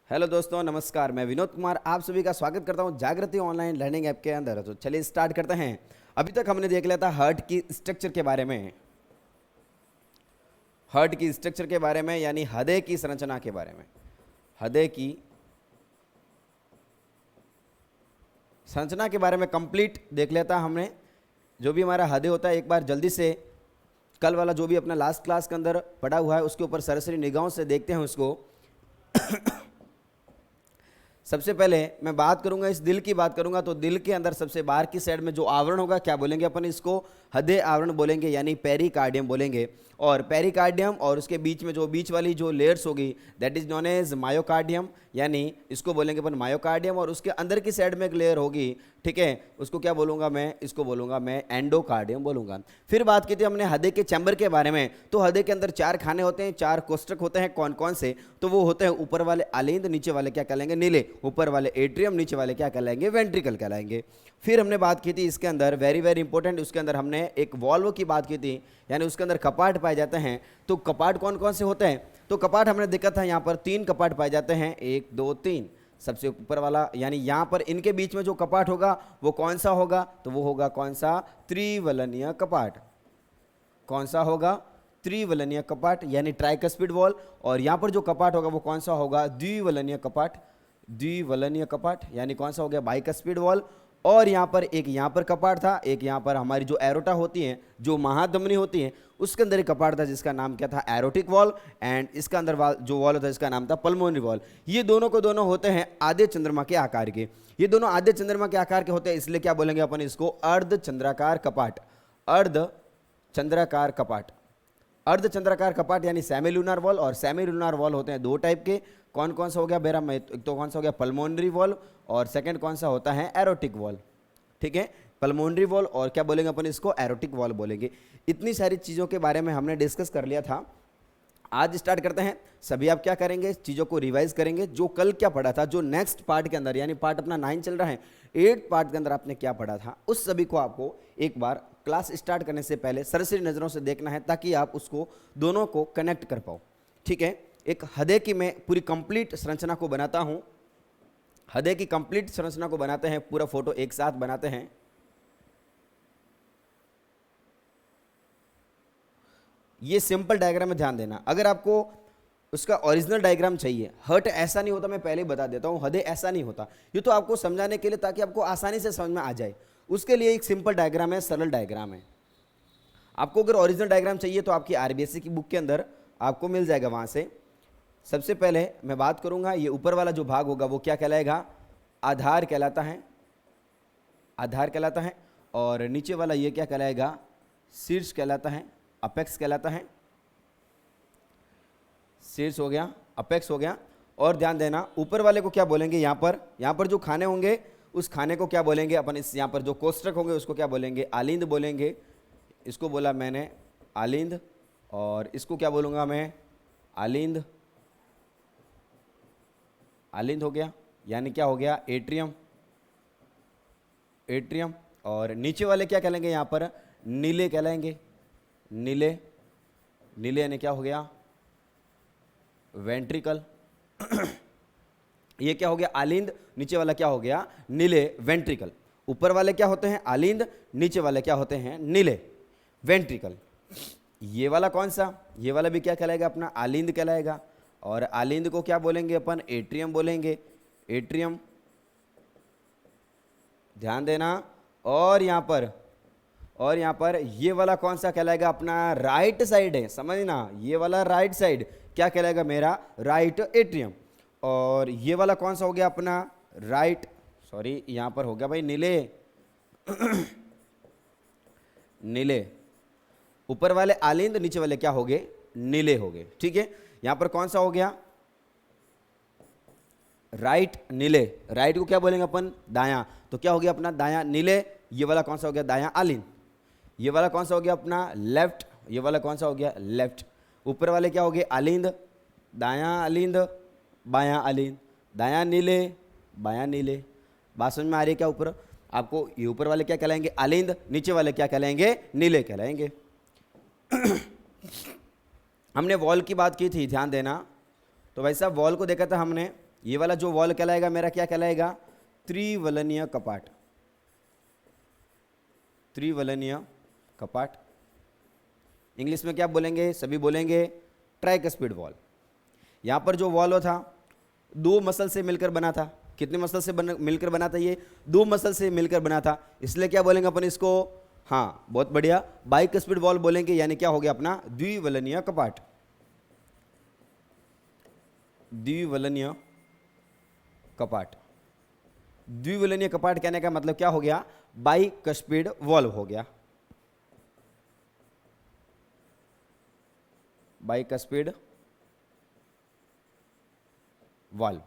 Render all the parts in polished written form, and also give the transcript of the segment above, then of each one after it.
Hello दोस्तों, नमस्कार। मैं विनोद कुमार आप सभी का स्वागत करता हूं जागृति ऑनलाइन लर्निंग ऐप के अंदर। तो चलिए स्टार्ट करते हैं। अभी तक हमने देख लिया था हार्ट की स्ट्रक्चर के बारे में, हार्ट की स्ट्रक्चर के बारे में, यानी हृदय की संरचना के बारे में। हृदय की संरचना के बारे में कंप्लीट देख लिया था हमने। जो भी हमारा हृदय होता है, एक बार जल्दी से कल वाला जो भी अपना लास्ट क्लास के अंदर पढ़ा हुआ है उसके ऊपर सरसरी निगाहों से देखते हैं उसको। सबसे पहले मैं बात करूंगा, इस दिल की बात करूंगा, तो दिल के अंदर सबसे बाहर की साइड में जो आवरण होगा, क्या बोलेंगे अपन इसको? हृदय आवरण बोलेंगे, यानी पेरिकार्डियम बोलेंगे। और पेरिकार्डियम और उसके बीच में जो बीच वाली जो लेयर्स होगी that is known as myocardium, यानी इसको बोलेंगे अपन मायोकार्डियम। और उसके अंदर की साइड में एक लेयर होगी, ठीक है, उसको क्या बोलूंगा मैं? इसको बोलूंगा मैं एंडोकार्डियम बोलूंगा। फिर बात की थी हमने हृदय के चैम्बर के बारे में। तो हृदय के अंदर 4 खाने होते हैं, 4 कोष्ठक होते हैं। कौन कौन से? तो वो होते हैं ऊपर वाले अलिंद, नीचे वाले क्या कहलाएंगे? नीले। ऊपर वाले एट्रियम, नीचे वाले क्या कहलाएंगे? वेंट्रिकल कहलाएंगे। फिर हमने बात की थी इसके अंदर वेरी वेरी इंपॉर्टेंट, उसके अंदर हमने एक वॉल्व की बात की थी, यानी उसके अंदर कपाट पाए जाते हैं। तो कपाट कौन कौन से होते हैं? तो कपाट हमने देखा था, यहाँ पर 3 कपाट पाए जाते हैं, 1 2 3। सबसे ऊपर वाला यानी यहाँ पर इनके बीच में जो कपाट होगा वो कौन सा होगा? तो वो होगा कौन सा? त्रिवलनीय कपाट। कौन सा होगा? त्रिवलनीय कपाट, यानी ट्राइकस्पिड वॉल। और यहाँ पर जो कपाट होगा वो कौन सा होगा? द्विवलनीय कपाट। द्विवलनीय कपाट यानी कौन सा हो गया? Bicuspid valve. और यहाँ पर एक यहाँ पर कपाट था, एक यहाँ पर हमारी जो एरोटा होती है, जो महाधमनी होती है, उसके अंदर एक कपाट था जिसका नाम क्या था? Erotic wall. एंड इसका अंदर जो वॉल होता है इसका नाम था पल्मोनरी वॉल। ये दोनों को दोनों होते हैं आधे चंद्रमा के आकार के। ये दोनों आधे चंद्रमा के आकार के होते हैं, इसलिए क्या बोलेंगे अपन इसको? अर्धचंद्राकार कपाट। अर्धचंद्राकार कपाट। अर्धचंद्राकार कपाट यानी सेमी लूनार वॉल। और सेमी लूनार वॉल होते हैं 2 टाइप के। कौन कौन सा हो गया बेरा? एक तो कौन सा हो गया? पल्मोनरी वॉल, और सेकंड कौन सा होता है? Erotic wall. ठीक है, पल्मोनरी वॉल और क्या बोलेंगे अपन इसको? एरोटिक वॉल बोलेंगे। इतनी सारी चीज़ों के बारे में हमने डिस्कस कर लिया था। आज स्टार्ट करते हैं। सभी आप क्या करेंगे? चीज़ों को रिवाइज करेंगे, जो कल क्या पढ़ा था, जो नेक्स्ट पार्ट के अंदर, यानी पार्ट अपना 9 चल रहा है, 8 पार्ट के अंदर आपने क्या पढ़ा था, उस सभी को आपको एक बार क्लास स्टार्ट करने से पहले सरसरी नज़रों से देखना है, ताकि आप उसको दोनों को कनेक्ट कर पाओ। ठीक है, एक हृदय की मैं पूरी कंप्लीट संरचना को बनाता हूँ। हृदय की कंप्लीट संरचना को बनाते हैं, पूरा फोटो एक साथ बनाते हैं। ये सिंपल डायग्राम में ध्यान देना। अगर आपको उसका ओरिजिनल डायग्राम चाहिए, हर्ट ऐसा नहीं होता, मैं पहले ही बता देता हूँ, हृदय ऐसा नहीं होता। ये तो आपको समझाने के लिए, ताकि आपको आसानी से समझ में आ जाए, उसके लिए एक सिंपल डायग्राम है, सरल डायग्राम है। आपको अगर ओरिजिनल डायग्राम चाहिए तो आपकी आरबीएससी की बुक के अंदर आपको मिल जाएगा वहाँ से। सबसे पहले मैं बात करूँगा, ये ऊपर वाला जो भाग होगा वो क्या कहलाएगा? आधार कहलाता है। आधार कहलाता है। और नीचे वाला ये क्या कहलाएगा? शीर्ष कहलाता है, अपेक्स कहलाता है। शीर्ष हो गया, अपेक्स हो गया। और ध्यान देना, ऊपर वाले को क्या बोलेंगे? यहाँ पर जो खाने होंगे उस खाने को क्या बोलेंगे अपन? इस यहाँ पर जो कोष्ठक होंगे उसको क्या बोलेंगे? आलिंद बोलेंगे। इसको बोला मैंने आलिंद, और इसको क्या बोलूँगा मैं? आलिंद। आलिंद हो गया, यानी क्या हो गया? एट्रियम। एट्रियम। और नीचे वाले क्या कहलाएंगे? यहाँ पर नीले कहलाएंगे। नीले। नीले यानी क्या हो गया? वेंट्रिकल। ये क्या हो गया? आलिंद। नीचे वाला क्या हो गया? नीले, वेंट्रिकल। ऊपर वाले क्या होते हैं? आलिंद। नीचे वाले क्या होते हैं? नीले, वेंट्रिकल। ये वाला कौन सा? ये वाला भी क्या कहलाएगा अपना? आलिंद कहलाएगा। और आलिंद को क्या बोलेंगे अपन? एट्रियम बोलेंगे। एट्रियम, ध्यान देना। और यहाँ पर ये वाला कौन सा कहलाएगा अपना? राइट साइड है, समझना, ये वाला राइट साइड क्या कहलाएगा मेरा? Right atrium. और ये वाला कौन सा हो गया अपना? राइट, सॉरी यहाँ पर हो गया भाई नीले। नीले। ऊपर वाले आलिंद, नीचे वाले क्या हो गए? नीले हो गए। ठीक है, यहाँ पर कौन सा हो गया? राइट, नीले। राइट को क्या बोलेंगे अपन? दायां। तो क्या हो गया अपना? दायां नीले। ये वाला कौन सा हो गया? दायां आलिंद। ये वाला कौन सा हो गया अपना? लेफ्ट। ये वाला कौन सा हो गया? लेफ्ट। ऊपर वाले क्या हो गए? आलिंद। दायां आलिंद, बायां आलिंद। दायां नीले, बायां नीले। बात समझ में आ रही है क्या? ऊपर आपको ये ऊपर वाले क्या कहलाएंगे? आलिंद। नीचे वाले क्या कहलाएंगे? नीले कहलाएंगे। हमने वॉल की बात की थी, ध्यान देना। तो भाई साहब वॉल को देखा था हमने, ये वाला जो वॉल कहलाएगा मेरा क्या कहलाएगा? त्रिवलनीय कपाट। त्रिवलनीय कपाट। इंग्लिश में क्या बोलेंगे? सभी बोलेंगे ट्राइकस्पिड वॉल। यहां पर जो वॉल था 2 मसल से मिलकर बना था। कितने मसल से मिलकर बना था? ये 2 मसल से मिलकर बना था, इसलिए क्या बोलेंगे अपन इसको? हाँ, बहुत बढ़िया, बाइकस्पिड वॉल बोलेंगे, यानी क्या हो गया अपना? द्विवलनीय कपाट। द्विवलनीय कपाट। द्विवलनीय कपाट कहने का मतलब क्या हो गया? बाइकस्पिड वॉल हो गया। Bicuspid valve.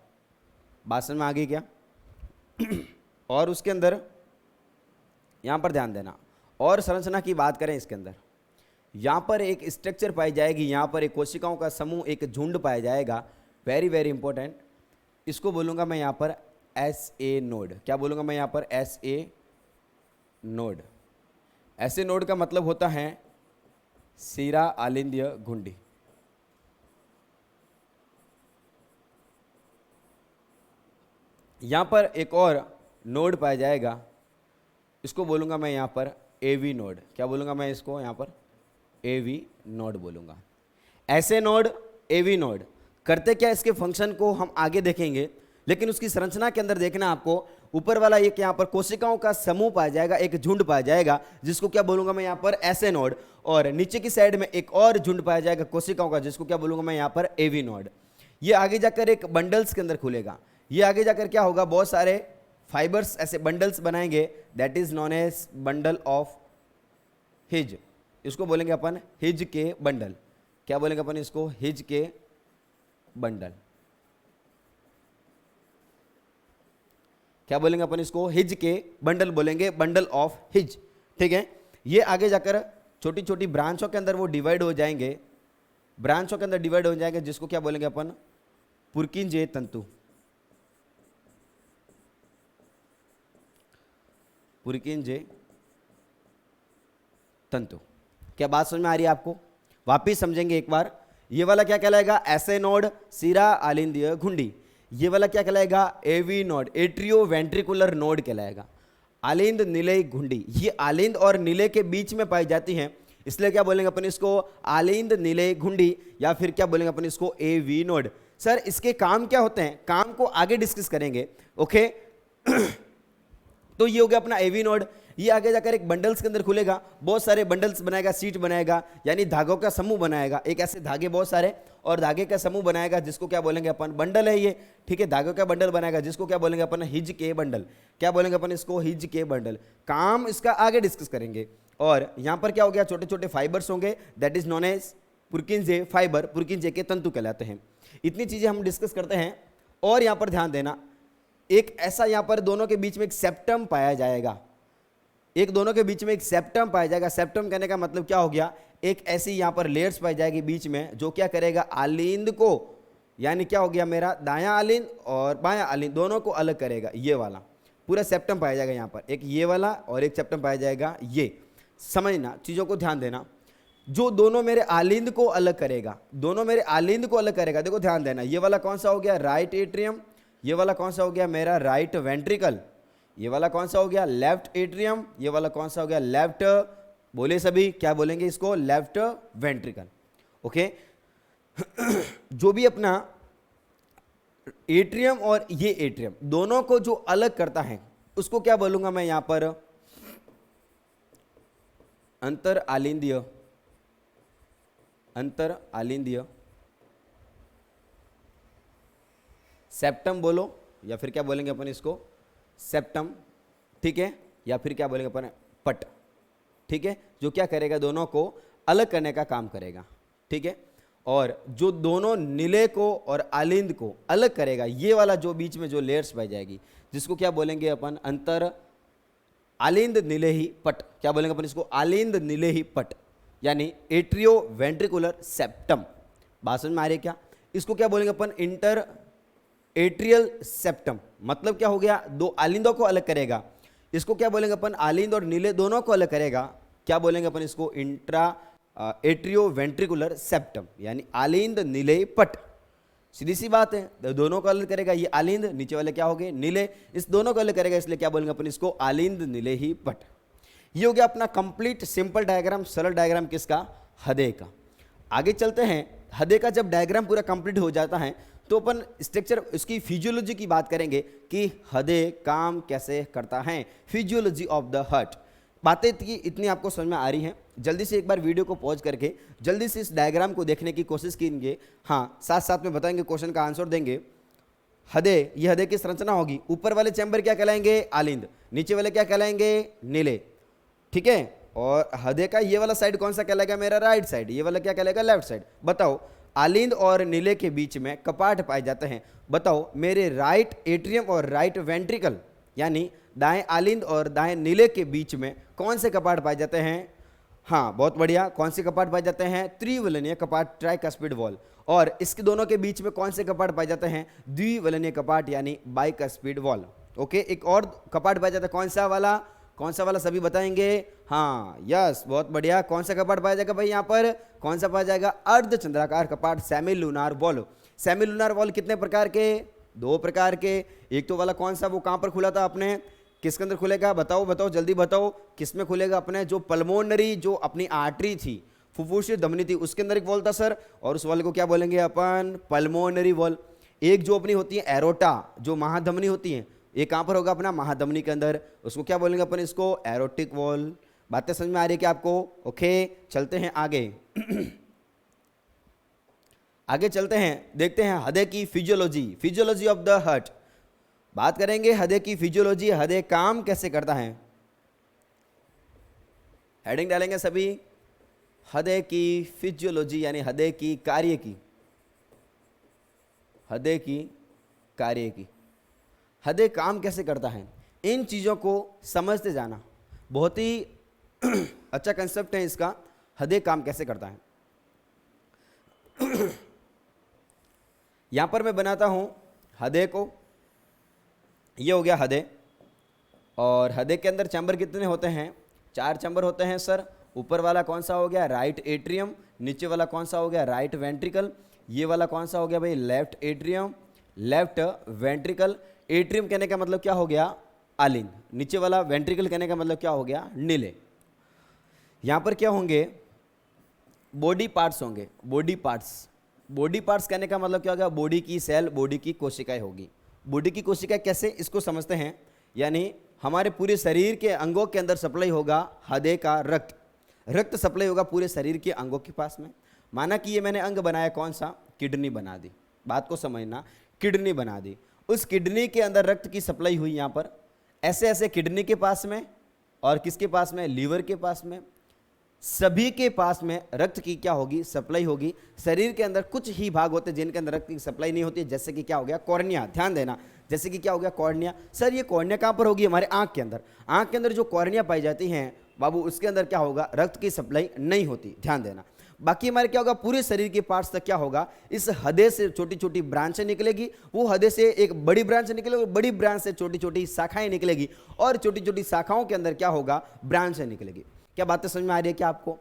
बात समझ में आ गई क्या? और उसके अंदर यहां पर ध्यान देना, और संरचना की बात करें इसके अंदर, यहां पर एक स्ट्रक्चर पाई जाएगी, यहां पर एक कोशिकाओं का समूह, एक झुंड पाया जाएगा। Very very important. इसको बोलूंगा मैं यहां पर SA नोड। क्या बोलूंगा मैं यहां पर? SA node. SA नोड का मतलब होता है शिरा आलिंद्य घुंडी। यहां पर एक और नोड पाया जाएगा, इसको बोलूंगा मैं यहां पर AV नोड। क्या बोलूंगा मैं इसको? यहां पर AV नोड बोलूंगा। ऐसे नोड, AV नोड करते क्या? इसके फंक्शन को हम आगे देखेंगे, लेकिन उसकी संरचना के अंदर देखना आपको। ऊपर वाला एक यहां पर कोशिकाओं का समूह पाया जाएगा, एक झुंड पाया जाएगा, जिसको क्या बोलूंगा मैं यहां पर? SA node. और नीचे की साइड में एक और झुंड पाया जाएगा कोशिकाओं का, जिसको क्या बोलूंगा मैं यहां पर? AV node. ये आगे जाकर एक बंडल्स के अंदर खुलेगा। ये आगे जाकर क्या होगा? बहुत सारे फाइबर्स, ऐसे बंडल्स बनाएंगे, that is known as bundle of His. इसको बोलेंगे अपन हिज के बंडल। क्या बोलेंगे अपन इसको? हिज के बंडल। क्या बोलेंगे अपन इसको? हिज के बंडल बोलेंगे, बंडल ऑफ हिज। ठीक है। ये आगे जाकर छोटी छोटी ब्रांचों के अंदर वो डिवाइड हो जाएंगे, ब्रांचों के अंदर डिवाइड हो जाएंगे, जिसको क्या बोलेंगे अपन? पुर्किंजे तंतु। पुर्किंजे तंतु। क्या बात समझ में आ रही है आपको? वापिस समझेंगे एक बार। ये वाला क्या कहलाएगा? SA नोड, शिरा आलिंद्य घुंडी। ये वाला क्या कहलाएगा? AV node, atrio ventricular node कहलाएगा। आलिंद निलय घुंडी, ये आलिंद और निलय के बीच में पाई जाती हैं, इसलिए क्या बोलेंगे अपन इसको? आलिंद निलय घुंडी, या फिर क्या बोलेंगे अपन इसको? AV node. सर इसके काम क्या होते हैं? काम को आगे डिस्कस करेंगे। ओके। तो ये हो गया अपना AV नोड। ये आगे जाकर एक बंडल्स के अंदर खुलेगा, बहुत सारे बंडल्स बनाएगा, सीट बनाएगा, यानी धागों का समूह बनाएगा। एक ऐसे धागे बहुत सारे और धागे का समूह बनाएगा, जिसको क्या बोलेंगे अपन? बंडल है ये। ठीक है, धागों का बंडल बनाएगा, जिसको क्या बोलेंगे अपन? हिज के बंडल। क्या बोलेंगे अपन इसको? हिज के बंडल। काम इसका आगे डिस्कस करेंगे। और यहां पर क्या हो गया? छोटे छोटे फाइबर्स होंगे, that is known as Purkinje fibre. Purkinje के तंतु कहलाते हैं। इतनी चीजें हम डिस्कस करते हैं। और यहां पर ध्यान देना, एक ऐसा यहां पर दोनों के बीच में एक सेप्टम पाया जाएगा। एक दोनों के बीच में एक सेप्टम पाया जाएगा। सेप्टम कहने का मतलब क्या हो गया? एक ऐसी यहां पर लेयर्स पाई जाएगी बीच में, जो क्या करेगा? आलिंद को, यानी क्या हो गया मेरा? दायां आलिंद और बायां आलिंद दोनों को अलग करेगा। ये वाला पूरा सेप्टम पाया जाएगा यहां पर। एक ये वाला और एक सेप्टम पाया जाएगा। ये समझना, चीजों को ध्यान देना। जो दोनों मेरे आलिंद को अलग करेगा, दोनों मेरे आलिंद को अलग करेगा। देखो ध्यान देना, ये वाला कौन सा हो गया? Right atrium. ये वाला कौन सा हो गया मेरा? Right ventricle. ये वाला कौन सा हो गया? Left atrium. ये वाला कौन सा हो गया? लेफ्ट, बोले सभी, क्या बोलेंगे इसको? Left ventricle. ओके। जो भी अपना एट्रियम और ये एट्रियम दोनों को जो अलग करता है, उसको क्या बोलूंगा मैं यहां पर? अंतर आलिंद्य। अंतर आलिंद्य सेप्टम बोलो, या फिर क्या बोलेंगे अपन इसको? सेप्टम। ठीक है, या फिर क्या बोलेंगे अपन? पट। ठीक है, जो क्या करेगा? दोनों को अलग करने का काम करेगा। ठीक है, और जो दोनों निलय को और आलिंद को अलग करेगा, ये वाला जो बीच में जो लेयर्स पाई जाएगी, जिसको क्या बोलेंगे अपन? अंतर आलिंद निलेही पट। क्या बोलेंगे अपन इसको? आलिंद निलेही पट, यानी एट्रियो वेंट्रिकुलर सेप्टम। बात समझ में आ रही है क्या? इसको क्या बोलेंगे अपन? Inter atrial septum. मतलब क्या हो गया? दो आलिंदों को अलग करेगा। इसको क्या बोलेंगे अपन? आलिंद और नीले दोनों को अलग करेगा। क्या बोलेंगे अपन इसको? इंट्रा एट्रियो वेंट्रिकुलर सेप्टम, यानी आलिंद नीले पट। सीधी सी बात है, दोनों को अलग करेगा, ये आलिंद, नीचे वाले क्या हो गए नीले, इस दोनों को अलग करेगा, इसलिए क्या बोलेंगे अपन इसको आलिंद नीले ही पट। ये हो गया अपना कंप्लीट सिंपल डायग्राम, सरल डायग्राम किसका, हृदय का। आगे चलते हैं, हृदय का जब डायग्राम पूरा कंप्लीट हो जाता है तो अपन स्ट्रक्चर उसकी फिजियोलॉजी की बात करेंगे कि हृदय काम कैसे करता है, फिजियोलॉजी ऑफ द हार्ट। बातें इतनी आपको समझ में आ रही हैं, जल्दी से एक बार वीडियो को पॉज करके जल्दी से इस डायग्राम को देखने की कोशिश कीजिए। हाँ, साथ साथ में बताएंगे, क्वेश्चन का आंसर देंगे। हृदय, ये हृदय की संरचना होगी, ऊपर वाले चैम्बर क्या कहलाएंगे, आलिंद, नीचे वाले क्या कहलाएंगे, नीले, ठीक है। और हृदय का ये वाला साइड कौन सा कहलाएगा, मेरा राइट साइड, ये वाला क्या कहलाएगा, लेफ्ट साइड। बताओ, आलिंद और नीले के बीच में कपाट पाए जाते हैं। बताओ मेरे राइट एट्रियम और राइट वेंट्रिकल यानी दाएं आलिंद और दाएं नीले के बीच में कौन से कपाट पाए जाते हैं। हाँ, बहुत बढ़िया, कौन से कपाट पाए जाते हैं, त्रिवलनीय कपाट, ट्राइकस्पिड वॉल। और इसके दोनों के बीच में कौन से कपाट पाए जाते हैं, द्विवलनीय कपाट यानी बाइकस्पिड वॉल। ओके, एक और कपाट पाया जाता है, कौन सा वाला, कौन सा वाला, सभी बताएंगे। हाँ, यस, बहुत बढ़िया, कौन सा कपाट पाया जाएगा भाई यहाँ पर, कौन सा पाया जाएगा, अर्धचंद्राकार कपाट, semi lunar wall. Semi lunar wall कितने प्रकार के, दो प्रकार के। एक तो वाला कौन सा, वो कहाँ पर खुला था अपने, किसके अंदर खुलेगा, बताओ बताओ जल्दी बताओ, किस में खुलेगा अपने, जो पल्मोनरी, जो अपनी आर्टरी थी, फुफ्फुस धमनी थी, उसके अंदर एक वॉल था सर, और उस वॉल को क्या बोलेंगे अपन, पल्मोनरी वॉल। एक जो अपनी होती है एरोटा, जो महाधमनी होती है, ये कहाँ पर होगा अपना, महाधमनी के अंदर, उसको क्या बोलेंगे अपन, इसको एरोटिक वॉल। बातें समझ में आ रही है क्या आपको। ओके, चलते हैं आगे आगे चलते हैं, देखते हैं हृदय की physiology, physiology of the heart. बात करेंगे हृदय की फिजियोलॉजी, हृदय काम कैसे करता है। हेडिंग डालेंगे सभी, हृदय की फिजियोलॉजी यानी हृदय की कार्य की, हृदय की कार्य की, हृदय काम कैसे करता है। इन चीज़ों को समझते जाना बहुत ही अच्छा कंसेप्ट है इसका, हृदय काम कैसे करता है। यहां पर मैं बनाता हूं हृदय को, ये हो गया हृदय, और हृदय के अंदर चैम्बर कितने होते हैं, 4 चैम्बर होते हैं सर। ऊपर वाला कौन सा हो गया, राइट एट्रियम, नीचे वाला कौन सा हो गया, राइट वेंट्रिकल, ये वाला कौन सा हो गया भाई, left atrium, left ventricle. Atrium कहने का मतलब क्या हो गया, आलिंद, नीचे वाला वेंट्रिकल कहने का मतलब क्या हो गया, नीले। यहां पर क्या होंगे, बॉडी पार्ट्स होंगे, बॉडी पार्ट्स। बॉडी पार्ट्स कहने का मतलब क्या होगा, बॉडी की सेल, बॉडी की कोशिकाएं होगी। बॉडी की कोशिकाएं कैसे, इसको समझते हैं। यानी हमारे पूरे शरीर के अंगों के अंदर सप्लाई होगा हृदय का रक्त, रक्त सप्लाई होगा पूरे शरीर के अंगों के पास में। माना कि ये मैंने अंग बनाया, कौन सा, किडनी बना दी, बात को समझना, किडनी बना दी, उस किडनी के अंदर रक्त की सप्लाई हुई यहाँ पर, ऐसे ऐसे किडनी के पास में, और किसके पास में, लीवर के पास में, सभी के पास में रक्त की क्या होगी, सप्लाई होगी। शरीर के अंदर कुछ ही भाग होते हैं जिनके अंदर रक्त की सप्लाई नहीं होती, जैसे कि क्या हो गया, कॉर्निया, ध्यान देना, जैसे कि क्या हो गया, कॉर्निया। सर ये कॉर्निया कहाँ पर होगी, हमारे आंख के अंदर। आंख के अंदर जो कॉर्निया पाई जाती हैं बाबू, उसके अंदर क्या होगा, रक्त की सप्लाई नहीं होती, ध्यान देना। बाकी हमारे क्या होगा, पूरे शरीर के पार्ट्स तक क्या होगा, इस हृदय से छोटी छोटी ब्रांचें निकलेगी, वो हृदय से एक बड़ी ब्रांच निकलेगी, बड़ी ब्रांच से छोटी छोटी शाखाएं निकलेगी, और छोटी छोटी शाखाओं के अंदर क्या होगा, ब्रांचें निकलेगी। क्या बातें समझ में आ रही है क्या आपको।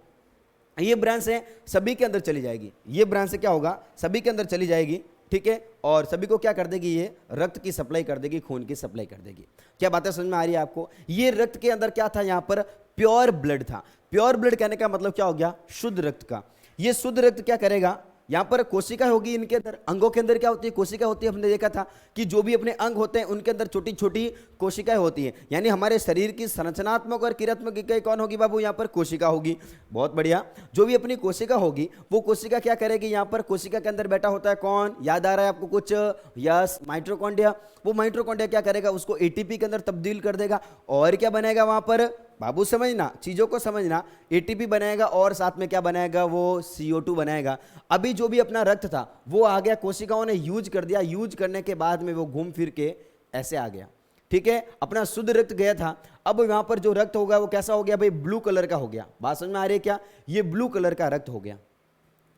ये ब्रांच है सभी के अंदर चली जाएगी, ये ब्रांच से क्या होगा, सभी के अंदर चली जाएगी, ठीक है, और सभी को क्या कर देगी, ये रक्त की सप्लाई कर देगी, खून की सप्लाई कर देगी। क्या बातें समझ में आ रही है आपको। ये रक्त के अंदर क्या था, यहाँ पर प्योर ब्लड था। प्योर ब्लड कहने का मतलब क्या हो गया, शुद्ध रक्त का। ये शुद्ध रक्त क्या करेगा, यहाँ पर कोशिका होगी, इनके अंदर अंगों के अंदर क्या होती है, कोशिका होती है। हमने देखा था कि जो भी अपने अंग होते हैं उनके अंदर छोटी छोटी कोशिकाएं होती हैं, यानी हमारे शरीर की संरचनात्मक और क्रियात्मक इकाई कौन होगी बाबू, यहाँ पर कोशिका होगी। बहुत बढ़िया, जो भी अपनी कोशिका होगी वो कोशिका क्या करेगी, यहाँ पर कोशिका के अंदर बैठा होता है कौन, याद आ रहा है आपको कुछ, यस, माइटोकॉन्ड्रिया। वो माइटोकॉन्ड्रिया क्या करेगा, उसको एटीपी के अंदर तब्दील कर देगा, और क्या बनाएगा वहां पर बाबू, समझना, चीजों को समझना, एटीपी बनाएगा, और साथ में क्या बनाएगा, वो CO2 बनाएगा। अभी जो भी अपना रक्त था वो आ गया, कोशिकाओं ने यूज कर दिया, यूज करने के बाद में वो घूम फिर के ऐसे आ गया, ठीक है, अपना शुद्ध रक्त गया था। अब वहां पर जो रक्त होगा वो कैसा हो गया भाई, ब्लू कलर का हो गया। बात समझ में आ रही है क्या, ये ब्लू कलर का रक्त हो गया,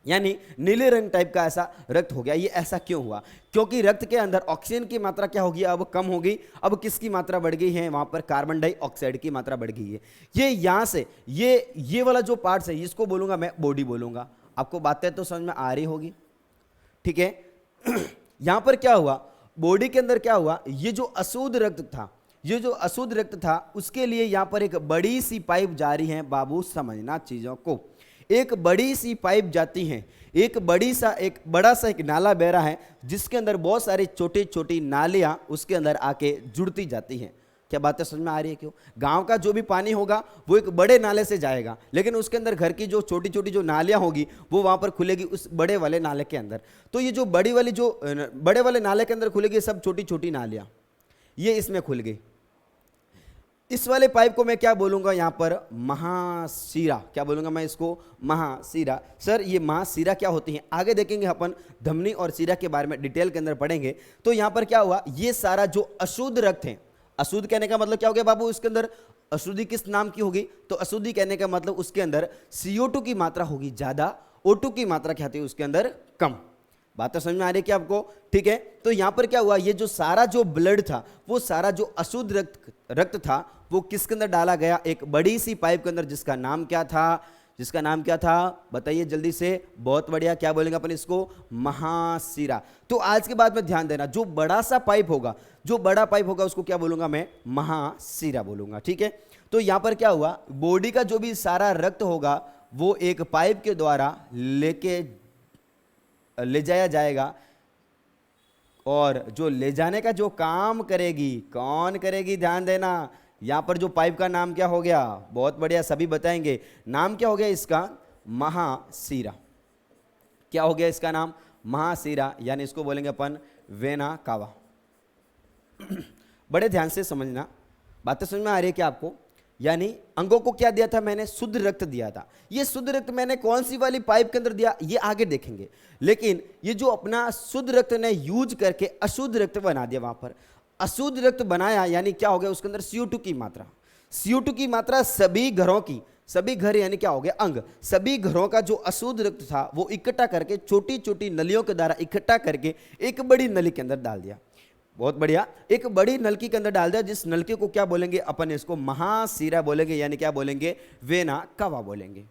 यानी नीले रंग टाइप का ऐसा रक्त हो गया। ये ऐसा क्यों हुआ, क्योंकि रक्त के अंदर ऑक्सीजन की मात्रा क्या होगी, अब कम हो गई। अब किसकी मात्रा बढ़ गई है, वहां पर कार्बन डाइऑक्साइड की मात्रा बढ़ गई है। ये यहां से ये वाला जो पार्ट्स है इसको बोलूंगा मैं, बॉडी बोलूंगा। आपको बातें तो समझ में आ रही होगी, ठीक है। यहां पर क्या हुआ, बॉडी के अंदर क्या हुआ, ये जो अशुद्ध रक्त था, ये जो अशुद्ध रक्त था उसके लिए यहां पर एक बड़ी सी पाइप जा रही है। बाबू समझना चीजों को, एक बड़ी सी पाइप जाती है, एक बड़ा सा एक नाला बह रहा है जिसके अंदर बहुत सारी छोटी छोटी नालियां उसके अंदर आके जुड़ती जाती हैं। क्या बातें समझ में आ रही है? क्यों? गांव का जो भी पानी होगा वो एक बड़े नाले से जाएगा, लेकिन उसके अंदर घर की जो छोटी छोटी जो नालियां होगी वो वहां पर खुलेगी उस बड़े वाले नाले के अंदर। तो ये जो बड़े वाले नाले के अंदर खुलेगी सब छोटी छोटी नालियां, ये इसमें खुल गई। इस वाले पाइप को मैं क्या बोलूंगा यहां पर, महाशिरा। क्या बोलूंगा मैं इसको? महाशिरा। सर ये महाशिरा क्या होती है आगे देखेंगे अपन, धमनी और शिरा के बारे में डिटेल के अंदर पढ़ेंगे। तो यहां पर क्या हुआ, ये सारा जो अशुद्ध रक्त है, अशुद्ध कहने का मतलब क्या हो गया बाबू, इसके अंदर अशुद्धि किस नाम की होगी, तो अशुद्धि कहने का मतलब उसके अंदर CO2 की मात्रा होगी ज्यादा, O2 की मात्रा क्या थी उसके अंदर कम। बात तो समझ में आ रही है क्या आपको? ठीक है। तो यहां पर क्या हुआ, ये जो सारा जो ब्लड था, वो सारा जो अशुद्ध रक्त था वो किसके अंदर डाला गया, एक बड़ी सी पाइप के अंदर, जिसका नाम क्या था बताइए जल्दी से। बहुत बढ़िया, क्या बोलेंगे अपन इसको? महाशिरा। तो आज के बाद में ध्यान देना, जो बड़ा पाइप होगा उसको क्या बोलूंगा मैं? महाशिरा बोलूंगा। ठीक है। तो यहां पर क्या हुआ, बॉडी का जो भी सारा रक्त होगा वो एक पाइप के द्वारा ले जाया जाएगा, और जो ले जाने का जो काम करेगी, कौन करेगी? ध्यान देना, यहां पर जो पाइप का नाम क्या हो गया? बहुत बढ़िया, सभी बताएंगे। नाम क्या हो गया इसका? महाशिरा। क्या हो गया इसका नाम? महाशिरा, यानी इसको बोलेंगे अपन वेना कावा। बड़े ध्यान से समझना, बातें समझ में आ रही है क्या आपको? यानी अंगों को क्या दिया था मैंने? शुद्ध रक्त दिया था। ये शुद्ध रक्त मैंने कौन सी वाली पाइप के अंदर दिया, ये आगे देखेंगे। लेकिन ये जो अपना शुद्ध रक्त ने यूज करके अशुद्ध रक्त बना दिया, वहां पर अशुद्ध रक्त बनाया, यानी क्या हो गया उसके अंदर? CO2 की मात्रा। CO2 की मात्रा सभी घरों की, सभी घर यानी क्या हो गया? अंग, सभी घरों का जो अशुद्ध रक्त था वो इकट्ठा करके, छोटी छोटी नलियों के द्वारा इकट्ठा करके एक बड़ी नली के अंदर डाल दिया। बहुत बढ़िया, एक बड़ी नलकी के अंदर डाल दिया, जिस नलकी को क्या बोलेंगे अपन? इसको महाशिरा बोलेंगे, यानी क्या बोलेंगे? वेना कावा बोलेंगे।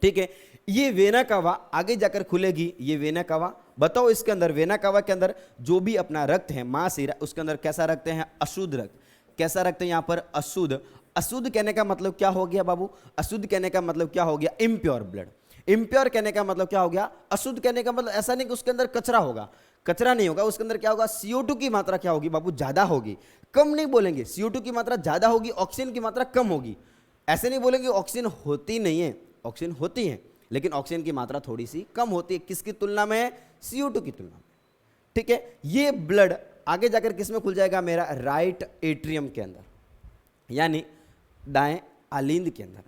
ठीक है। ये वेना कावा आगे जाकर खुलेगी। ये वेना कावा, बताओ इसके अंदर, वेना कावा के अंदर जो भी अपना रक्त है महाशिरा, उसके अंदर कैसा रक्त है? अशुद्ध रक्त। कैसा रक्त है यहां पर? अशुद्ध। अशुद्ध कहने का मतलब क्या हो गया बाबू? अशुद्ध कहने का मतलब क्या हो गया? Impure blood. इम्प्योर कहने का मतलब क्या हो गया? अशुद्ध कहने का मतलब ऐसा नहीं कि उसके अंदर कचरा होगा, कचरा नहीं होगा, उसके अंदर क्या होगा? CO2 की मात्रा क्या होगी बाबू? ज्यादा होगी। कम नहीं बोलेंगे, CO2 की मात्रा ज्यादा होगी, ऑक्सीजन की मात्रा कम होगी। ऐसे नहीं बोलेंगे ऑक्सीजन होती नहीं है, ऑक्सीजन होती है, लेकिन ऑक्सीजन की मात्रा थोड़ी सी कम होती है। किसकी तुलना में? CO2 की तुलना में। ठीक है। ये ब्लड आगे जाकर किस में खुल जाएगा मेरा? राइट एट्रियम के अंदर, यानी दाएं आलिंद के अंदर।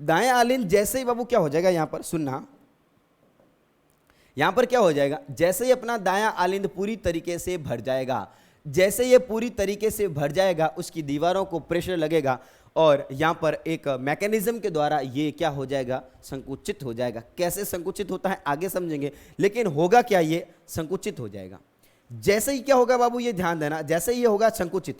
दाएं आलिंद जैसे ही बाबू क्या हो जाएगा, यहां पर सुनना, यहां पर क्या हो जाएगा? जैसे ही अपना दायां आलिंद पूरी तरीके से भर जाएगा, जैसे ये पूरी तरीके से भर जाएगा, उसकी दीवारों को प्रेशर लगेगा और यहां पर एक मैकेनिज्म के द्वारा ये क्या हो जाएगा? संकुचित हो जाएगा। कैसे संकुचित होता है आगे समझेंगे, लेकिन होगा क्या? ये संकुचित हो जाएगा। जैसे ही क्या होगा बाबू, ये ध्यान देना, जैसे ही ये होगा संकुचित,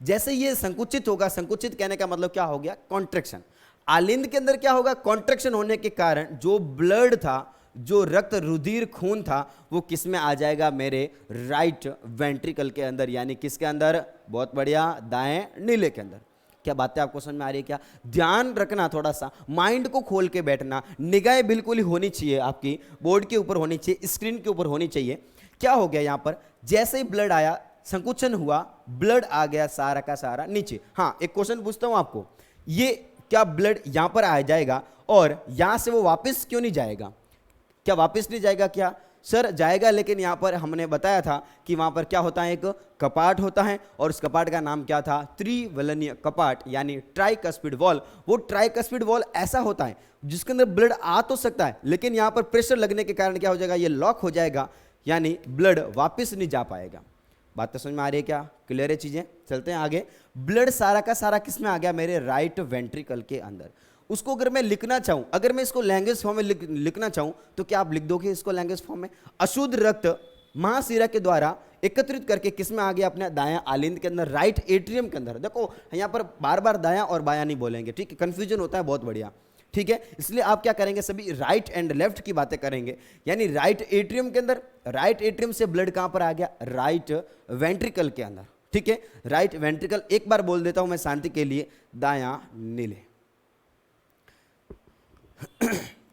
जैसे ये संकुचित होगा, संकुचित कहने का मतलब क्या हो गया? कॉन्ट्रैक्शन। आलिंद के अंदर क्या होगा? कॉन्ट्रैक्शन होने के कारण जो ब्लड था, जो रक्त रुधिर खून था, वो किस में आ जाएगा? मेरे राइट वेंट्रिकल के अंदर, यानी किसके अंदर? बहुत बढ़िया, दाएं नीले के अंदर। क्या बातें आपको समझ में आ रही है क्या? ध्यान रखना, थोड़ा सा माइंड को खोल के बैठना, निगाहें बिल्कुल ही होनी चाहिए आपकी, बोर्ड के ऊपर होनी चाहिए, स्क्रीन के ऊपर होनी चाहिए। क्या हो गया यहां पर? जैसे ही ब्लड आया, संकुचन हुआ, ब्लड आ गया सारा का सारा नीचे। हाँ, एक क्वेश्चन पूछता हूं आपको, ये क्या ब्लड यहां पर आ जाएगा और यहां से वो वापस क्यों नहीं जाएगा? क्या वापस नहीं जाएगा? क्या सर जाएगा, लेकिन यहां पर हमने बताया था कि वहां पर क्या होता है? एक कपाट होता है, और उस कपाट का नाम क्या था? त्रिवलनीय कपाट, यानी ट्राइकस्पिड वॉल। वो ट्राइकस्पिड वॉल ऐसा होता है जिसके अंदर ब्लड आ तो सकता है, लेकिन यहां पर प्रेशर लगने के कारण क्या हो जाएगा? ये लॉक हो जाएगा, यानी ब्लड वापस नहीं जा पाएगा। बात तो समझ में आ रही है क्या? क्लियर है चीजें? चलते हैं आगे। ब्लड सारा का सारा किस में आ गया? मेरे राइट वेंट्रिकल के अंदर। उसको अगर मैं लिखना चाहूं, अगर मैं इसको लैंग्वेज फॉर्म में लिखना चाहूं, तो क्या आप लिख दोगे इसको लैंग्वेज फॉर्म में? अशुद्ध रक्त महाशिरा के द्वारा एकत्रित करके किस में आ गया? अपने दायां आलिंद के अंदर, राइट एट्रियम के अंदर। देखो यहां पर बार बार दायां और बायां नहीं बोलेंगे, ठीक है? कंफ्यूजन होता है, बहुत बढ़िया। ठीक है, इसलिए आप क्या करेंगे, सभी राइट एंड लेफ्ट की बातें करेंगे। यानी राइट एट्रियम के अंदर, राइट एट्रियम से ब्लड कहां पर आ गया, राइट वेंट्रिकल के अंदर, ठीक है, राइट वेंट्रिकल। एक बार बोल देता हूं मैं शांति के लिए, दायां नीले।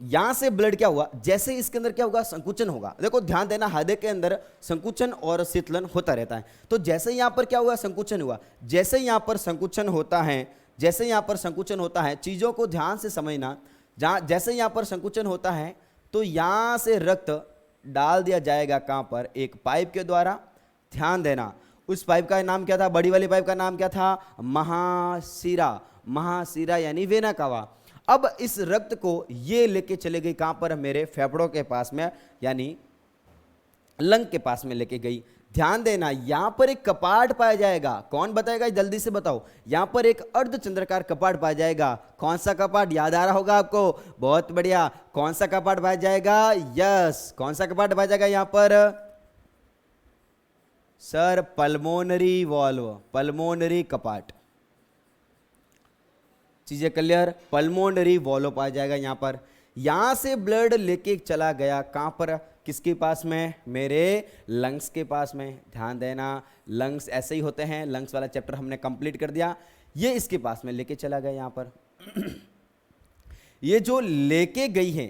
यहां से ब्लड क्या हुआ, जैसे इसके अंदर क्या होगा, संकुचन होगा। देखो ध्यान देना, हृदय के अंदर संकुचन और शीतलन होता रहता है। तो जैसे यहां पर क्या हुआ, संकुचन हुआ, जैसे यहां पर संकुचन होता है, जैसे यहां पर संकुचन होता है, चीजों को ध्यान से समझना, जैसे यहां पर संकुचन होता है तो यहां से रक्त डाल दिया जाएगा कहां पर, एक पाइप के द्वारा। ध्यान देना, उस पाइप का नाम क्या था, बड़ी वाली पाइप का नाम क्या था, महाशिरा, महाशिरा यानी वेना कावा। अब इस रक्त को ये लेके चले गई कहां पर, मेरे फेफड़ों के पास में, यानी लंग के पास में लेके गई। ध्यान देना, यहां पर एक कपाट पाया जाएगा, कौन बताएगा जल्दी से बताओ, यहां पर एक अर्धचंद्राकार कपाट पाया जाएगा। कौन सा कपाट, याद आ रहा होगा आपको, बहुत बढ़िया, कौन सा कपाट पाया जाएगा, यस, कौन सा कपाट पाया जाएगा यहां पर सर, पल्मोनरी वॉल्व, पल्मोनरी कपाट। चीजें क्लियर, पल्मोनरी वॉल्व पाया जाएगा यहां पर। यहां से ब्लड लेके चला गया कहां पर, किसके पास में, मेरे लंग्स के पास में। ध्यान देना, लंग्स ऐसे ही होते हैं, लंग्स वाला चैप्टर हमने कंप्लीट कर दिया। ये इसके पास में लेके चला गया यहां पर। ये जो लेके गई है,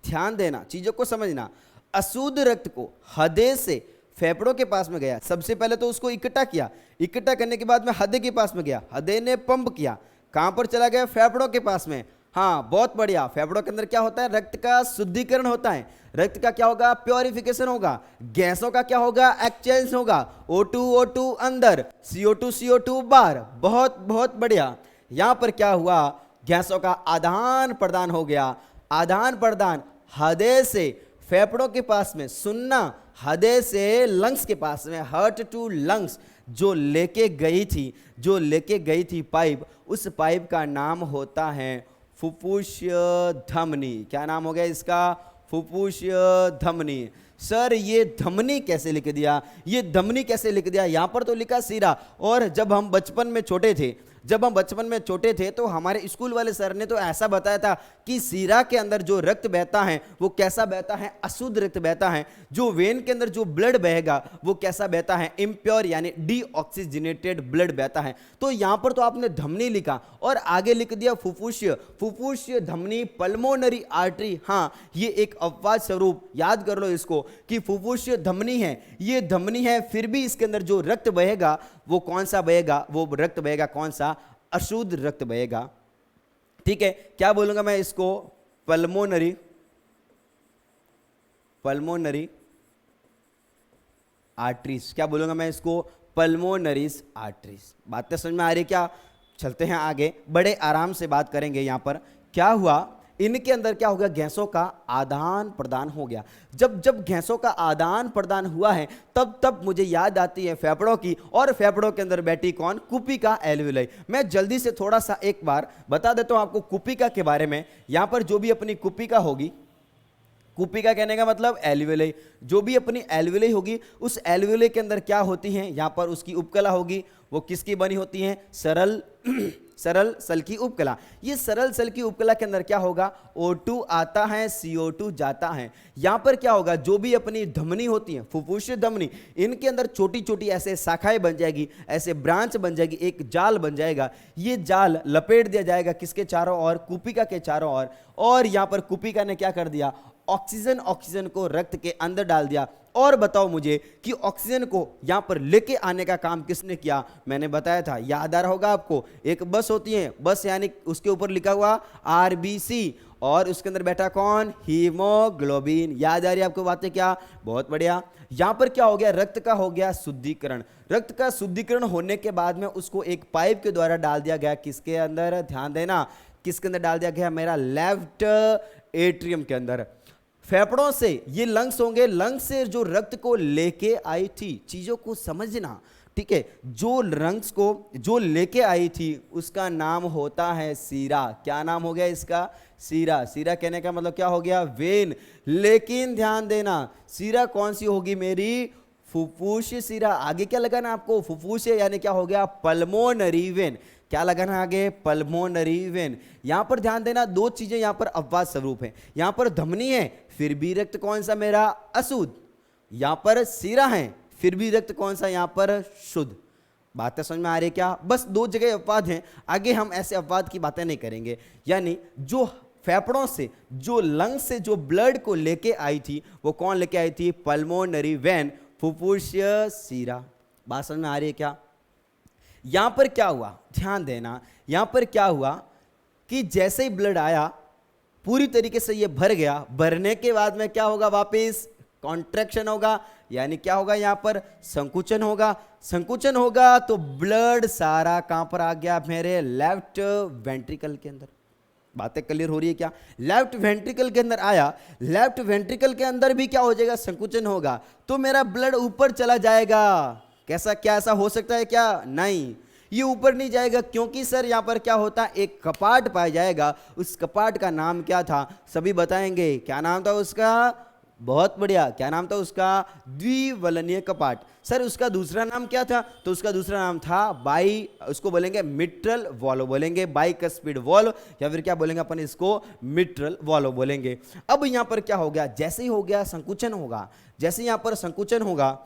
ध्यान देना, चीजों को समझना, अशुद्ध रक्त को हृदय से फेफड़ों के पास में गया। सबसे पहले तो उसको इकट्ठा किया, इकट्ठा करने के बाद में हृदय के पास में गया, हृदय ने पंप किया, कहां पर चला गया, फेफड़ों के पास में। हाँ, बहुत बढ़िया, फेफड़ों के अंदर क्या होता है, रक्त का शुद्धिकरण होता है, रक्त का क्या होगा, प्योरिफिकेशन होगा, गैसों का क्या होगा, एक्सचेंज होगा, O2 O2 अंदर, CO2 CO2 बाहर। बहुत बहुत बढ़िया, यहां पर क्या हुआ, गैसों का आदान प्रदान हो गया, आदान प्रदान हृदय से फेफड़ों के पास में, सुनना, हृदय से लंग्स के पास में, हार्ट टू लंग्स। जो लेके गई थी, जो लेके गई थी पाइप, उस पाइप का नाम होता है फुफ्फुस धमनी। क्या नाम हो गया इसका, फुफ्फुस धमनी। सर ये धमनी कैसे लिख दिया, ये धमनी कैसे लिख दिया, यहां पर तो लिखा सीरा। और जब हम बचपन में छोटे थे, जब हम बचपन में छोटे थे तो हमारे स्कूल वाले सर ने तो ऐसा बताया था कि सीरा के अंदर जो रक्त बहता है वो कैसा बहता है, अशुद्ध रक्त बहता है। जो वेन के अंदर जो ब्लड बहेगा वो कैसा बहता है, इम्प्योर यानी डीऑक्सीजनेटेड ब्लड बहता है। तो यहां पर तो आपने धमनी लिखा और आगे लिख दिया फुफ्फुस, फुफ्फुस धमनी पल्मोनरी आर्टरी। हाँ, ये एक अपवाद स्वरूप याद कर लो इसको कि फुफ्फुस धमनी है, ये धमनी है, फिर भी इसके अंदर जो रक्त बहेगा वो कौन सा बहेगा, वो रक्त बहेगा कौन सा, अशुद्ध रक्त बहेगा। ठीक है, क्या बोलूंगा मैं इसको, पल्मोनरी, पल्मोनरी आर्टरीज। क्या बोलूंगा मैं इसको, पल्मोनरीज आर्टरीज। बातें समझ में आ रही क्या, चलते हैं आगे, बड़े आराम से बात करेंगे। यहां पर क्या हुआ, इनके अंदर क्या हो गया, गैसों का आदान प्रदान हो गया। जब जब गैसों का आदान प्रदान हुआ है तब तब मुझे याद आती है फेफड़ों की, और फेफड़ों के अंदर बैठी कौन, कुपिका एल्वियोलाई। मैं जल्दी से थोड़ा सा एक बार बता देता हूं आपको कुपिका के बारे में। यहां पर जो भी अपनी कुपिका होगी, कुपिका कहने का मतलब एल्वियोलाई, जो भी अपनी एल्वियोलाई होगी उस एल्वियोलाई के अंदर क्या होती हैं, यहां पर उसकी उपकला होगी, वो किसकी बनी होती है, सरल सरल सल की उपकला। ये सरल सल की उपकला के अंदर क्या होगा, O2 आता है, CO2 जाता है। यहां पर क्या होगा, जो भी अपनी धमनी होती है, फुफ्फुस धमनी, इनके अंदर छोटी छोटी ऐसे शाखाएं बन जाएगी, ऐसे ब्रांच बन जाएगी, एक जाल बन जाएगा। ये जाल लपेट दिया जाएगा किसके चारों ओर, कुपिका के चारों ओर। और यहां पर कुपिका ने क्या कर दिया, ऑक्सीजन को रक्त के अंदर डाल दिया। और बताओ मुझे कि ऑक्सीजन को यहां पर लेके आने का काम किसने किया, मैंने बताया था, याद आ रहा होगा आपको, एक बस होती है, बस यानी उसके ऊपर लिखा हुआ RBC, और उसके अंदर बैठा कौन, हीमोग्लोबिन। याद आ रही है आपको बातें क्या, बहुत बढ़िया। यहां पर क्या हो गया, रक्त का हो गया शुद्धिकरण। रक्त का शुद्धिकरण होने के बाद में उसको एक पाइप के द्वारा डाल दिया गया किसके अंदर, ध्यान देना, किसके अंदर डाल दिया गया, मेरा लेफ्ट एट्रियम के अंदर। फेफड़ों से, ये लंग्स होंगे, लंग्स से जो रक्त को लेके आई थी, चीजों को समझना, ठीक है, जो लंग्स को जो लेके आई थी उसका नाम होता है सीरा। क्या नाम हो गया इसका, सीरा। सीरा कहने का मतलब क्या हो गया, वेन। लेकिन ध्यान देना, सीरा कौन सी होगी, मेरी फुफ्फुसीय शिरा, आगे क्या लगाना आपको, फुफ्फुसीय यानी क्या हो गया, पल्मोनरी वेन। क्या लगाना आगे, पल्मोनरी वेन। यहां पर ध्यान देना, दो चीजें यहां पर अपवाद स्वरूप है। यहां पर धमनी है, फिर भी रक्त कौन सा मेरा, अशुद्ध। यहां पर शिरा है, फिर भी रक्त कौन सा, यहां पर शुद्ध। बातें समझ में आ रही है क्या? बस दो जगह अपवाद हैं, आगे हम ऐसे अपवाद की बातें नहीं करेंगे। यानी जो फेफड़ों से, जो लंग से जो ब्लड को लेके आई थी, वो कौन लेके आई थी, पल्मोनरी वेन, फुफ्फुसीय शिरा। बात समझ में आ रही है क्या? यहां पर क्या हुआ, ध्यान देना, यहां पर क्या हुआ कि जैसे ही ब्लड आया पूरी तरीके से ये भर गया, भरने के बाद में क्या होगा, वापस कॉन्ट्रैक्शन होगा, यानी क्या होगा, यहां पर संकुचन होगा। संकुचन होगा तो ब्लड सारा कहां पर आ गया, मेरे लेफ्ट वेंट्रिकल के अंदर। बातें क्लियर हो रही है क्या? लेफ्ट वेंट्रिकल के अंदर आया, लेफ्ट वेंट्रिकल के अंदर भी क्या हो जाएगा, संकुचन होगा, तो मेरा ब्लड ऊपर चला जाएगा। कैसा, क्या ऐसा हो सकता है क्या? नहीं, ये ऊपर नहीं जाएगा, क्योंकि सर यहां पर क्या होता है, एक कपाट पाया जाएगा। उस कपाट का नाम क्या था, सभी बताएंगे। क्या नाम था उसका? बहुत बढ़िया, क्या नाम था उसका? द्विवलनीय कपाट। सर उसका दूसरा नाम क्या था? तो उसका दूसरा नाम था उसको बोलेंगे मिट्रल वॉल्व, बोलेंगे बाइकस्पिड वॉल्व, या फिर क्या बोलेंगे अपन इसको, मिट्रल वॉल्व बोलेंगे। अब यहां पर क्या हो गया, जैसे ही हो गया संकुचन होगा, जैसे यहां पर संकुचन होगा,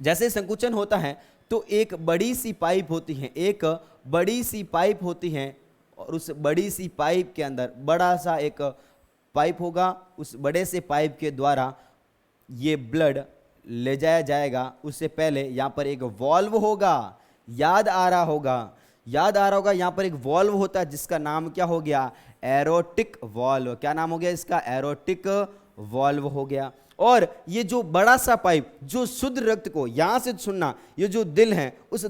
जैसे संकुचन होता है तो एक बड़ी सी पाइप होती है, एक बड़ी सी पाइप होती है, और उस बड़ी सी पाइप के अंदर बड़ा सा एक पाइप होगा। उस बड़े से पाइप के द्वारा ये ब्लड ले जाया जाएगा। उससे पहले यहां पर एक वॉल्व होगा, याद आ रहा होगा, याद आ रहा होगा, यहां पर एक वॉल्व होता है जिसका नाम क्या हो गया, एरोटिक वॉल्व। क्या नाम हो गया इसका? एरोटिक वॉल्व हो गया। और ये जो बड़ा सा पाइप जो शुद्ध रक्त को, यहां से सुनना, ये जो दिल है, उस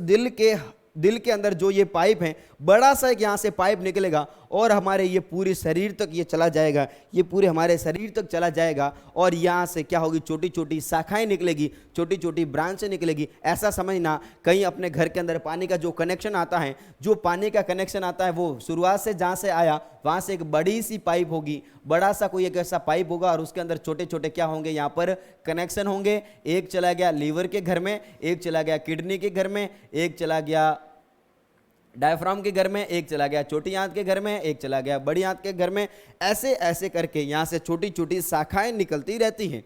दिल के अंदर जो ये पाइप है, बड़ा सा एक यहाँ से पाइप निकलेगा और हमारे ये पूरे शरीर तक ये चला जाएगा, ये पूरे हमारे शरीर तक चला जाएगा। और यहाँ से क्या होगी, छोटी छोटी शाखाएं निकलेगी, छोटी छोटी ब्रांचें निकलेगी। ऐसा समझना, कहीं अपने घर के अंदर पानी का जो कनेक्शन आता है, जो पानी का कनेक्शन आता है, वो शुरुआत से जहाँ से आया वहाँ से एक बड़ी सी पाइप होगी, बड़ा सा कोई एक ऐसा पाइप होगा, और उसके अंदर छोटे छोटे क्या होंगे, यहाँ पर कनेक्शन होंगे। एक चला गया लीवर के घर में, एक चला गया किडनी के घर में, एक चला गया डायफ्राम के घर में, एक चला गया छोटी आंत के घर में, एक चला गया बड़ी आंत के घर में। ऐसे ऐसे करके यहाँ से छोटी छोटी शाखाएं निकलती रहती हैं।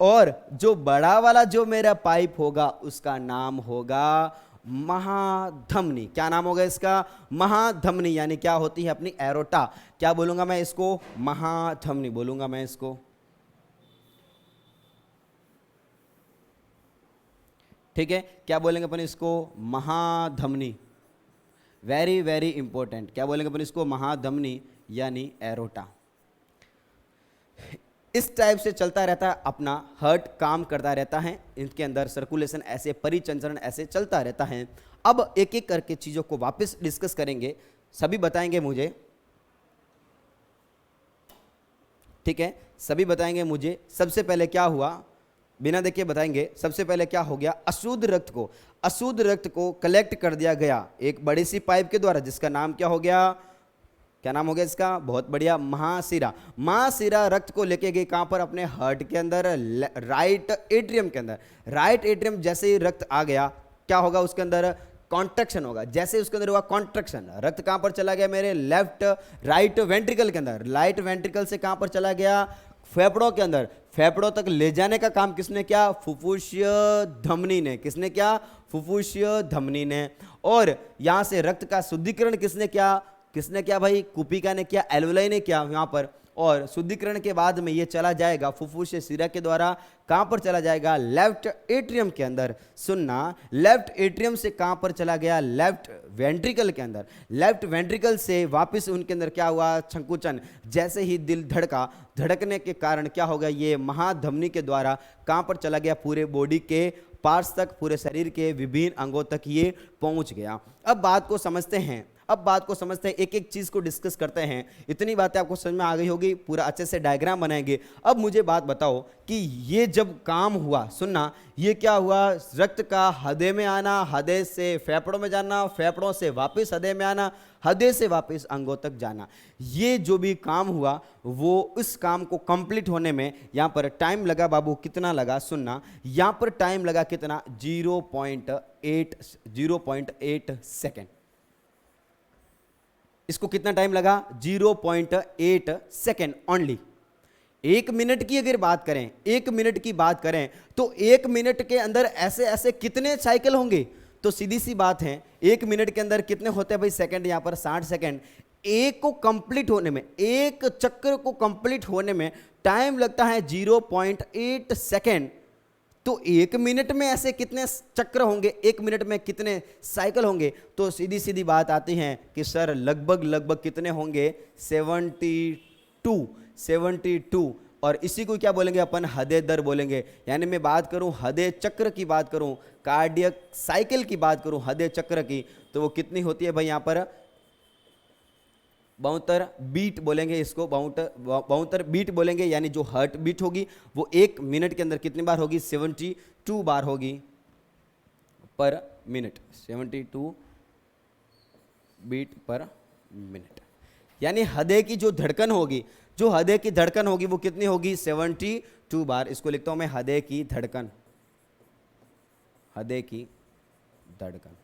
और जो बड़ा वाला जो मेरा पाइप होगा उसका नाम होगा महाधमनी। क्या नाम होगा इसका? महाधमनी। यानी क्या होती है अपनी एरोटा। क्या बोलूंगा मैं इसको? महाधमनी बोलूंगा मैं इसको। ठीक है, क्या बोलेंगे अपन इसको? महाधमनी। Very very important. क्या बोलेंगे अपन इसको? महाधमनी यानी एरोटा। इस टाइप से चलता रहता है अपना, हार्ट काम करता रहता है, इनके अंदर सर्कुलेशन ऐसे, परिचंचरण ऐसे चलता रहता है। अब एक एक करके चीज़ों को वापस डिस्कस करेंगे, सभी बताएंगे मुझे, ठीक है, सभी बताएंगे मुझे। सबसे पहले क्या हुआ, बिना देखे बताएंगे। सबसे पहले क्या हो गया, अशुद्ध रक्त को कलेक्ट कर दिया गया एक बड़ी सी पाइप के द्वारा, जिसका नाम क्या हो गया, क्या नाम हो गया इसका? बहुत बढ़िया, महाशिरा। महाशिरा रक्त को लेके गए कहां पर? अपने हार्ट के अंदर, राइट एट्रियम के अंदर। राइट एट्रियम जैसे ही रक्त आ गया, क्या होगा उसके अंदर? कॉन्ट्रैक्शन होगा। जैसे उसके अंदर हुआ कॉन्ट्रैक्शन, रक्त कहां पर चला गया? मेरे राइट वेंट्रिकल के अंदर। राइट वेंट्रिकल से कहां पर चला गया? फेफड़ों के अंदर। फेफड़ों तक ले जाने का काम किसने किया? फुफ्फुसीय धमनी ने। किसने किया? फुफ्फुसीय धमनी ने। और यहां से रक्त का शुद्धिकरण किसने किया भाई? कुपिका ने किया, एल्वुलाई ने किया यहां पर। और शुद्धिकरण के बाद में ये चला जाएगा फुफ्फुसीय शिरा के द्वारा, कहां पर चला जाएगा? लेफ्ट एट्रियम के अंदर। सुनना, लेफ्ट एट्रियम से कहां पर चला गया? लेफ्ट वेंट्रिकल के अंदर। लेफ्ट वेंट्रिकल से वापस उनके अंदर क्या हुआ? संकुचन। जैसे ही दिल धड़कने के कारण क्या होगा? ये महाधमनी के द्वारा कहां पर चला गया? पूरे बॉडी के पार्ट्स तक, पूरे शरीर के विभिन्न अंगों तक ये पहुंच गया। अब बात को समझते हैं। अब बात को समझते हैं, एक एक चीज को डिस्कस करते हैं। इतनी बातें आपको समझ में आ गई होगी, पूरा अच्छे से डायग्राम बनाएंगे। अब मुझे बात बताओ कि ये जब काम हुआ, सुनना, ये क्या हुआ, रक्त का हृदय में आना, हृदय से फेफड़ों में जाना, फेफड़ों से वापस हृदय में आना, हृदय से वापस अंगों तक जाना, ये जो भी काम हुआ वो इस काम को कंप्लीट होने में यहां पर टाइम लगा बाबू, कितना लगा, सुनना, यहां पर टाइम लगा कितना, 0.8 सेकेंड। इसको कितना टाइम लगा, 0.8 सेकेंड ओनली। 1 मिनट की अगर बात करें, 1 मिनट की बात करें तो 1 मिनट के अंदर ऐसे ऐसे कितने साइकिल होंगे, तो सीधी सी बात है 1 मिनट के अंदर कितने होते हैं भाई सेकंड, यहां पर 60 सेकंड। एक को कंप्लीट होने में, एक चक्र को कंप्लीट होने में टाइम लगता है 0.8 सेकंड। तो 1 मिनट में ऐसे कितने चक्र होंगे, 1 मिनट में कितने साइकिल होंगे, तो सीधी सीधी बात आती है कि सर लगभग कितने होंगे, 72। और इसी को क्या बोलेंगे अपन, हृदय दर बोलेंगे। यानी मैं बात करूं हृदय चक्र की बात करूं, कार्डियक साइकिल की बात करूं हृदय चक्र की, तो वो कितनी होती है भाई, यहां पर 72 बीट बोलेंगे इसको, 72 बीट बोलेंगे। यानी जो हार्ट बीट होगी वो 1 मिनट के अंदर कितनी बार होगी, 72 बार होगी पर मिनट, 72 बीट पर मिनट। यानी हृदय की जो धड़कन होगी, जो हृदय की धड़कन होगी वो कितनी होगी, 72 बार। इसको लिखता हूं मैं हृदय की धड़कन, हृदय की धड़कन,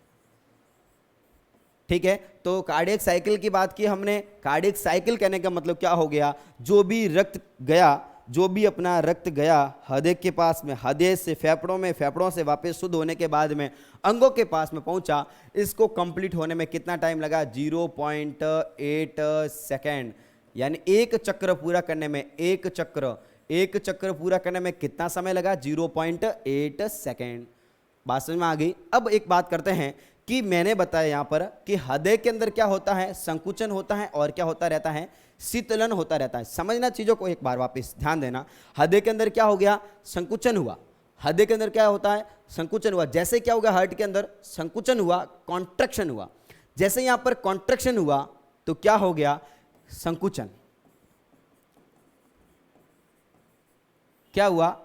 ठीक है। तो कार्डियक साइकिल की बात की हमने। कार्डियक साइकिल कहने का मतलब क्या हो गया, जो भी रक्त गया, जो भी अपना रक्त गया हृदय के पास में, हृदय से फेफड़ों में, फेफड़ों से वापस शुद्ध होने के बाद में अंगों के पास में पहुंचा, इसको कंप्लीट होने में कितना टाइम लगा, 0.8 सेकेंड। यानी एक चक्र पूरा करने में, एक चक्र पूरा करने में कितना समय लगा, 0.8 सेकेंड। बात समझ में आ गई। अब एक बात करते हैं कि मैंने बताया यहां पर कि हृदय के अंदर क्या होता है, संकुचन होता है और क्या होता रहता है, शीतलन होता रहता है। समझना चीजों को, एक बार वापस ध्यान देना। हृदय के अंदर क्या हो गया, संकुचन हुआ। हृदय के अंदर क्या होता है, संकुचन हुआ। जैसे क्या होगा, हार्ट के अंदर संकुचन हुआ, कॉन्ट्रैक्शन हुआ। जैसे यहां पर कॉन्ट्रैक्शन हुआ तो क्या हो गया, संकुचन। क्या हुआ,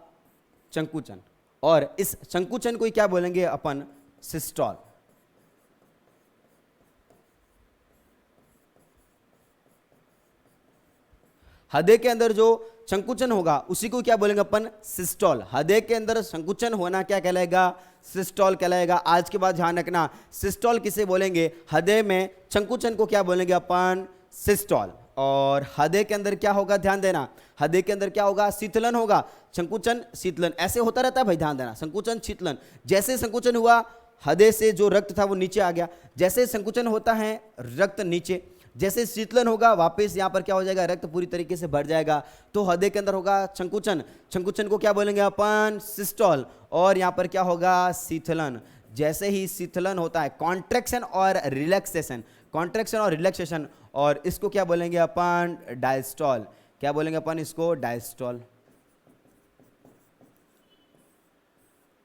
संकुचन। और इस संकुचन को क्या बोलेंगे अपन, सिस्टोल। हृदय के अंदर जो संकुचन होगा उसी को क्या बोलेंगे अपन, सिस्टोल। हृदय के अंदर संकुचन होना क्या कहलाएगा, सिस्टोल कहलाएगा। आज के बाद ध्यान रखना, सिस्टोल किसे बोलेंगे, हृदय में संकुचन को क्या बोलेंगे अपन, सिस्टोल। और हृदय के अंदर क्या होगा, ध्यान देना, हृदय के अंदर क्या होगा, शीतलन होगा। संकुचन शीतलन ऐसे होता रहता है भाई, ध्यान देना, संकुचन शीतलन। जैसे संकुचन हुआ, हृदय से जो रक्त था वो नीचे आ गया। जैसे संकुचन होता है रक्त नीचे, जैसे शीतलन होगा वापस यहां पर क्या हो जाएगा, रक्त पूरी तरीके से बढ़ जाएगा। तो हृदय के अंदर होगा संकुचन, संकुचन को क्या बोलेंगे अपन, सिस्टोल। और यहां पर क्या होगा, शीतलन। जैसे ही शीतलन होता है, कॉन्ट्रैक्शन और रिलैक्सेशन, कॉन्ट्रैक्शन और रिलैक्सेशन, और इसको क्या बोलेंगे अपन, डायस्टोल। क्या बोलेंगे अपन इसको, डायस्टोल।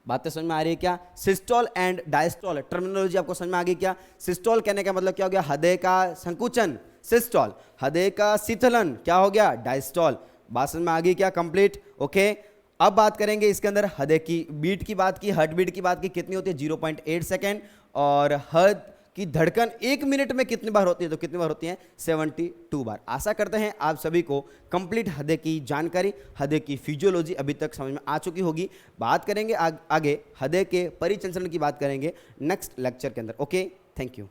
बातें समझ में आ रही है क्या, सिस्टोल एंड डायस्टोल टर्मिनोलॉजी आपको समझ में आ गई क्या। सिस्टोल कहने का मतलब क्या हो गया, हृदय का संकुचन, सिस्टोल। हृदय का शीतलन क्या हो गया, डायस्टोल। बात समझ में आ गई क्या, कंप्लीट, ओके। अब बात करेंगे इसके अंदर हृदय की बीट की बात की, हार्ट बीट की बात की, कितनी होती है, 0.8 सेकेंड। और हृदय की धड़कन 1 मिनट में कितनी बार होती है, तो कितनी बार होती है, 72 बार। आशा करते हैं आप सभी को कंप्लीट हृदय की जानकारी, हृदय की फिजियोलॉजी अभी तक समझ में आ चुकी होगी। बात करेंगे आगे हृदय के परिचंचरण की बात करेंगे नेक्स्ट लेक्चर के अंदर। Okay, thank you.